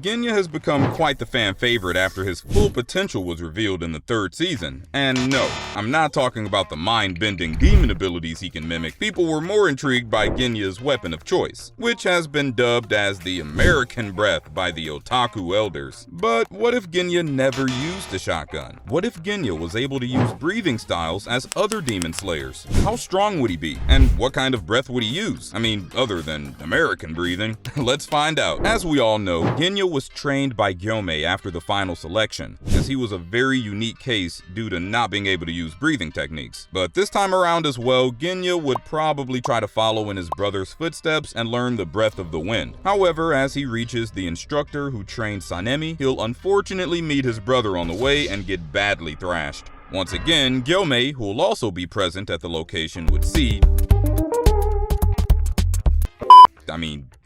Genya has become quite the fan favorite after his full potential was revealed in the third season. And no, I'm not talking about the mind-bending demon abilities he can mimic. People were more intrigued by Genya's weapon of choice, which has been dubbed as the American Breath by the otaku elders. But what if Genya never used a shotgun? What if Genya was able to use breathing styles as other demon slayers? How strong would he be? And what kind of breath would he use? I mean, other than American breathing. Let's find out. As we all know, Genya was trained by Gyomei after the final selection, as he was a very unique case due to not being able to use breathing techniques. But this time around as well, Genya would probably try to follow in his brother's footsteps and learn the breath of the wind. However, as he reaches the instructor who trained Sanemi, he'll unfortunately meet his brother on the way and get badly thrashed. Once again, Gyomei, who will also be present at the location, would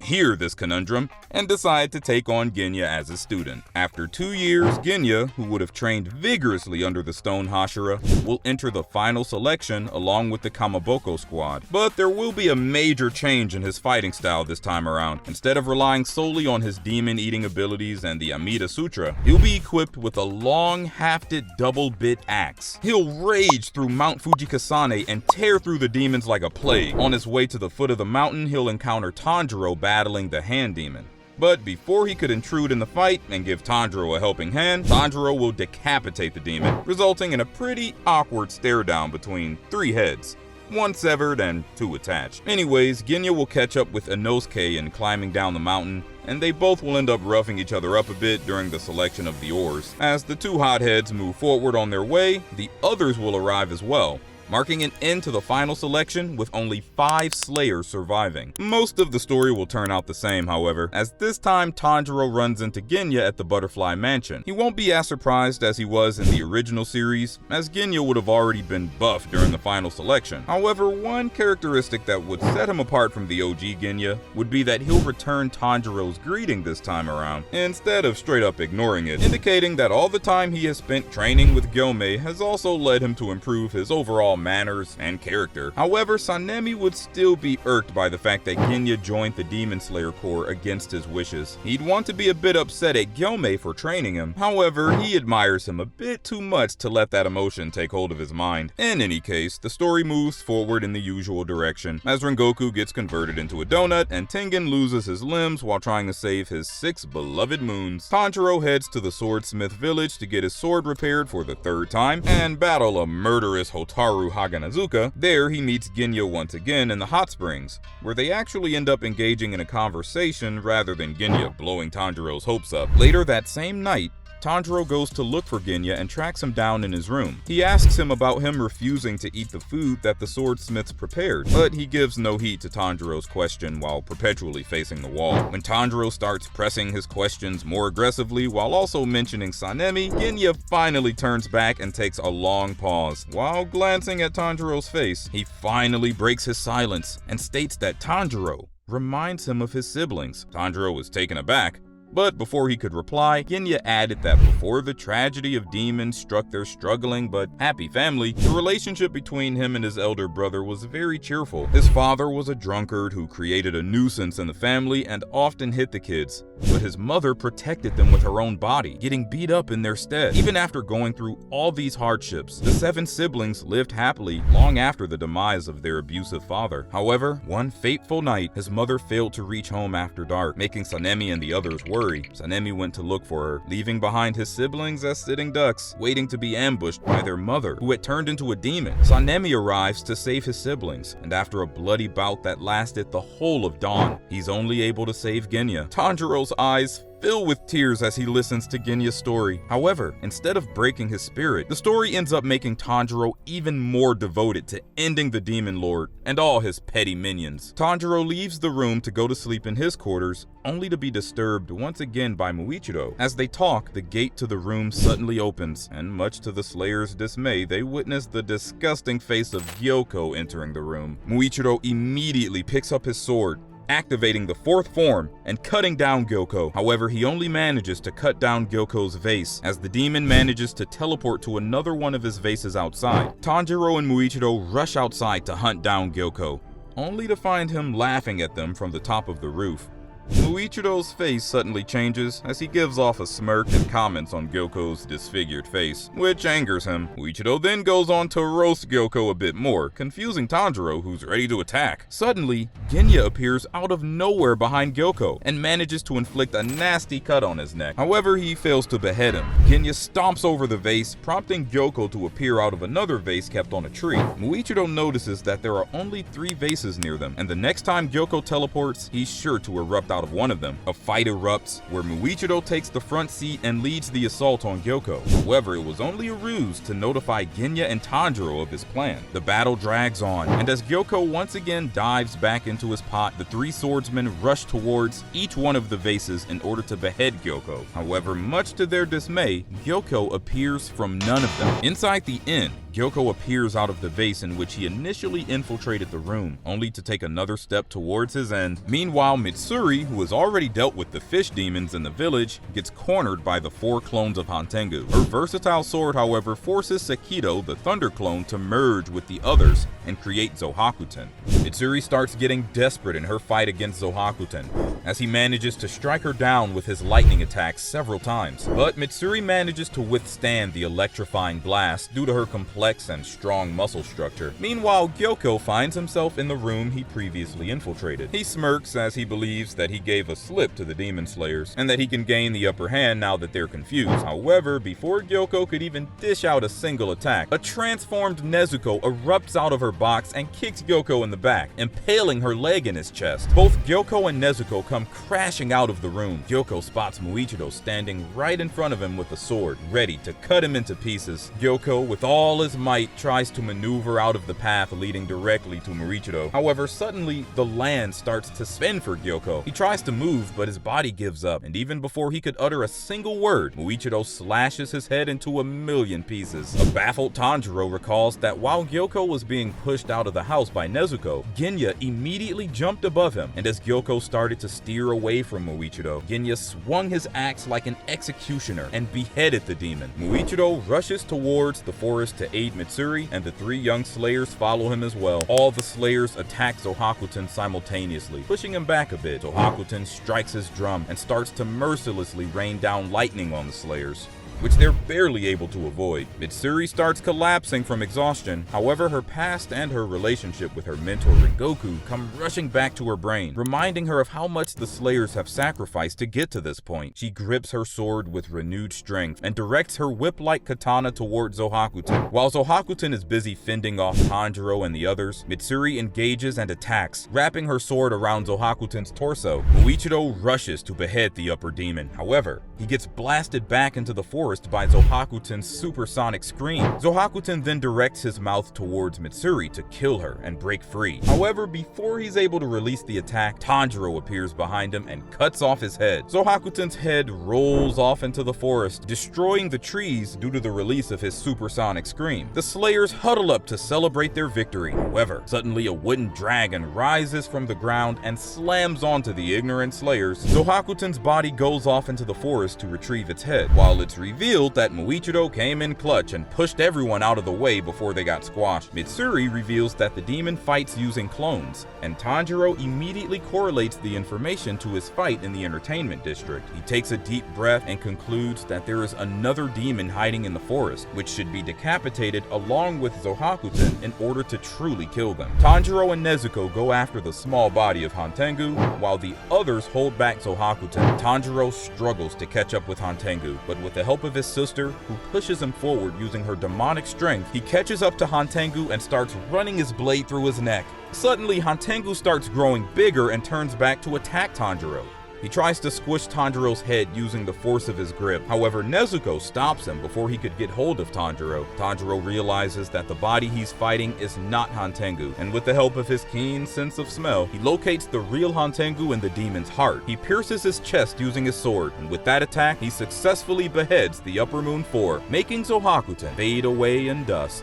hear this conundrum and decide to take on Genya as a student. After 2 years, Genya, who would have trained vigorously under the Stone Hashira, will enter the final selection along with the Kamaboko squad. But there will be a major change in his fighting style this time around. Instead of relying solely on his demon-eating abilities and the Amida Sutra, he'll be equipped with a long-hafted double-bit axe. He'll rage through Mount Fujikasane and tear through the demons like a plague. On his way to the foot of the mountain, he'll encounter Tanjiro battling the Hand Demon. But before he could intrude in the fight and give Tanjiro a helping hand, Tanjiro will decapitate the demon, resulting in a pretty awkward stare down between 3 heads. 1 severed and 2 attached. Anyways, Genya will catch up with Inosuke in climbing down the mountain, and they both will end up roughing each other up a bit during the selection of the ores. As the 2 hotheads move forward on their way, the others will arrive as well, marking an end to the final selection with only 5 Slayers surviving. Most of the story will turn out the same, however, as this time Tanjiro runs into Genya at the Butterfly Mansion. He won't be as surprised as he was in the original series, as Genya would have already been buffed during the final selection. However, one characteristic that would set him apart from the OG Genya would be that he'll return Tanjiro's greeting this time around, instead of straight up ignoring it, indicating that all the time he has spent training with Gyomei has also led him to improve his overall manners and character. However, Sanemi would still be irked by the fact that Genya joined the Demon Slayer Corps against his wishes. He'd want to be a bit upset at Gyomei for training him. However, he admires him a bit too much to let that emotion take hold of his mind. In any case, the story moves forward in the usual direction, as Rengoku gets converted into a donut and Tengen loses his limbs while trying to save his 6 beloved moons. Tanjiro heads to the swordsmith village to get his sword repaired for the 3rd time and battle a murderous Hotaru Haganazuka. There he meets Genya once again in the hot springs, where they actually end up engaging in a conversation rather than Genya blowing Tanjiro's hopes up. Later that same night, Tanjiro goes to look for Genya and tracks him down in his room. He asks him about him refusing to eat the food that the swordsmiths prepared, but he gives no heed to Tanjiro's question while perpetually facing the wall. When Tanjiro starts pressing his questions more aggressively while also mentioning Sanemi, Genya finally turns back and takes a long pause. While glancing at Tanjiro's face, he finally breaks his silence and states that Tanjiro reminds him of his siblings. Tanjiro was taken aback, but before he could reply, Genya added that before the tragedy of demons struck their struggling but happy family, the relationship between him and his elder brother was very cheerful. His father was a drunkard who created a nuisance in the family and often hit the kids, but his mother protected them with her own body, getting beat up in their stead. Even after going through all these hardships, the 7 siblings lived happily long after the demise of their abusive father. However, one fateful night, his mother failed to reach home after dark, making Sanemi and the others worry. Sanemi went to look for her, leaving behind his siblings as sitting ducks, waiting to be ambushed by their mother, who had turned into a demon. Sanemi arrives to save his siblings, and after a bloody bout that lasted the whole of dawn, he's only able to save Genya. Tanjiro's eyes fill with tears as he listens to Genya's story. However, instead of breaking his spirit, the story ends up making Tanjiro even more devoted to ending the Demon Lord and all his petty minions. Tanjiro leaves the room to go to sleep in his quarters, only to be disturbed once again by Muichiro. As they talk, the gate to the room suddenly opens, and much to the Slayer's dismay, they witness the disgusting face of Gyoko entering the room. Muichiro immediately picks up his sword, activating the 4th form and cutting down Gyoko. However, he only manages to cut down Gyoko's vase, as the demon manages to teleport to another one of his vases outside. Tanjiro and Muichiro rush outside to hunt down Gyoko, only to find him laughing at them from the top of the roof. Muichido's face suddenly changes as he gives off a smirk and comments on Gyoko's disfigured face, which angers him. Muichido then goes on to roast Gyoko a bit more, confusing Tanjiro, who's ready to attack. Suddenly, Genya appears out of nowhere behind Gyoko and manages to inflict a nasty cut on his neck. However, he fails to behead him. Genya stomps over the vase, prompting Gyoko to appear out of another vase kept on a tree. Muichiro notices that there are only 3 vases near them, and the next time Gyoko teleports, he's sure to erupt out of one of them. A fight erupts, where Muichiro takes the front seat and leads the assault on Gyoko. However, it was only a ruse to notify Genya and Tanjiro of his plan. The battle drags on, and as Gyoko once again dives back into his pot, the 3 swordsmen rush towards each one of the vases in order to behead Gyoko. However, much to their dismay, Gyoko appears from none of them. Inside the inn, Gyoko appears out of the vase in which he initially infiltrated the room, only to take another step towards his end. Meanwhile, Mitsuri, who has already dealt with the fish demons in the village, gets cornered by the 4 clones of Hantengu. Her versatile sword, however, forces Sekido, the thunder clone, to merge with the others and create Zohakuten. Mitsuri starts getting desperate in her fight against Zohakuten, as he manages to strike her down with his lightning attacks several times. But Mitsuri manages to withstand the electrifying blast due to her complex and strong muscle structure. Meanwhile, Gyoko finds himself in the room he previously infiltrated. He smirks as he believes that he gave a slip to the Demon Slayers, and that he can gain the upper hand now that they're confused. However, before Gyoko could even dish out a single attack, a transformed Nezuko erupts out of her box and kicks Gyoko in the back, impaling her leg in his chest. Both Gyoko and Nezuko come crashing out of the room. Gyoko spots Muichiro standing right in front of him with a sword, ready to cut him into pieces. Gyoko, with all his might, tries to maneuver out of the path leading directly to Muichiro. However, suddenly, the land starts to spin for Gyoko. He tries to move, but his body gives up, and even before he could utter a single word, Muichiro slashes his head into a million pieces. A baffled Tanjiro recalls that while Gyoko was being pushed out of the house by Nezuko, Genya immediately jumped above him, and as Gyoko started to steer away from Muichiro, Genya swung his axe like an executioner and beheaded the demon. Muichiro rushes towards the forest to aid Mitsuri, and the 3 young slayers follow him as well. All the slayers attack Zohakuten simultaneously, pushing him back a bit. Zohakuten strikes his drum and starts to mercilessly rain down lightning on the slayers, which they're barely able to avoid. Mitsuri starts collapsing from exhaustion. However, her past and her relationship with her mentor Rengoku come rushing back to her brain, reminding her of how much the Slayers have sacrificed to get to this point. She grips her sword with renewed strength and directs her whip-like katana toward Zohakuten. While Zohakuten is busy fending off Tanjiro and the others, Mitsuri engages and attacks, wrapping her sword around Zohakuten's torso. Muichiro rushes to behead the upper demon. However, he gets blasted back into the forest by Zohakuten's supersonic scream. Zohakuten then directs his mouth towards Mitsuri to kill her and break free. However, before he's able to release the attack, Tanjiro appears behind him and cuts off his head. Zohakuten's head rolls off into the forest, destroying the trees due to the release of his supersonic scream. The Slayers huddle up to celebrate their victory. However, suddenly a wooden dragon rises from the ground and slams onto the ignorant Slayers. Zohakuten's body goes off into the forest to retrieve its head, while it's revealed that Muichiro came in clutch and pushed everyone out of the way before they got squashed. Mitsuri reveals that the demon fights using clones, and Tanjiro immediately correlates the information to his fight in the entertainment district. He takes a deep breath and concludes that there is another demon hiding in the forest, which should be decapitated along with Zohakuten in order to truly kill them. Tanjiro and Nezuko go after the small body of Hantengu, while the others hold back Zohakuten. Tanjiro struggles to catch up with Hantengu, but with the help of his sister, who pushes him forward using her demonic strength, he catches up to Hantengu and starts running his blade through his neck. Suddenly, Hantengu starts growing bigger and turns back to attack Tanjiro. He tries to squish Tanjiro's head using the force of his grip. However, Nezuko stops him before he could get hold of Tanjiro. Tanjiro realizes that the body he's fighting is not Hantengu, and with the help of his keen sense of smell, he locates the real Hantengu in the demon's heart. He pierces his chest using his sword, and with that attack, he successfully beheads the Upper Moon 4, making Zohakuten fade away in dust.